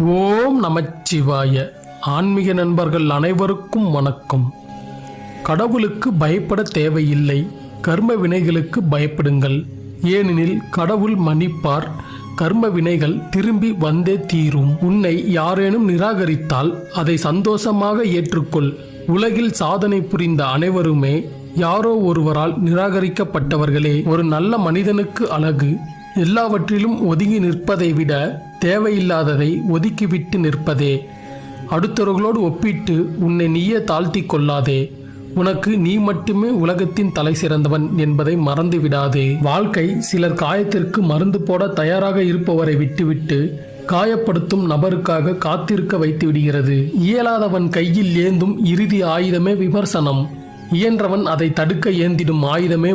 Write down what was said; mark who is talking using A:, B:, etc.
A: ஓம் நமச்சிவாய. ஆன்மீக நண்பர்கள் அனைவருக்கும் வணக்கம். கடவுளுக்கு பயப்பட தேவையில்லை, கர்ம வினைகளுக்கு பயப்படுங்கள். ஏனெனில் கடவுள் மன்னிப்பார், கர்ம வினைகள் திரும்பி வந்தே தீரும். உன்னை யாரேனும் நிராகரித்தால் அதை சந்தோஷமாக ஏற்றுக்கொள். உலகில் சாதனை புரிந்த அனைவருமே யாரோ ஒருவரால் நிராகரிக்கப்பட்டவர்களே. ஒரு நல்ல மனிதனுக்கு அழகு எல்லாவற்றிலும் ஒதுங்கி நிற்பதை விட தேவையில்லாததை ஒதுக்கிவிட்டு நிற்பதே. அடுத்தவர்களோடு ஒப்பிட்டு உன்னை நீயே தாழ்த்தி கொள்ளாதே. உனக்கு நீ மட்டுமே உலகத்தின் தலை சிறந்தவன் என்பதை மறந்து விடாதே. வாழ்க்கை சிலர் காயத்திற்கு மருந்து போட தயாராக இருப்பவரை விட்டுவிட்டு காயப்படுத்தும் நபருக்காக காத்திருக்க வைத்து விடுகிறது. இயலாதவன் கையில் ஏந்தும் இறுதி ஆயுதமே விமர்சனம். இயன்றவன் அதை தடுக்க ஏந்திடும் ஆயுதமே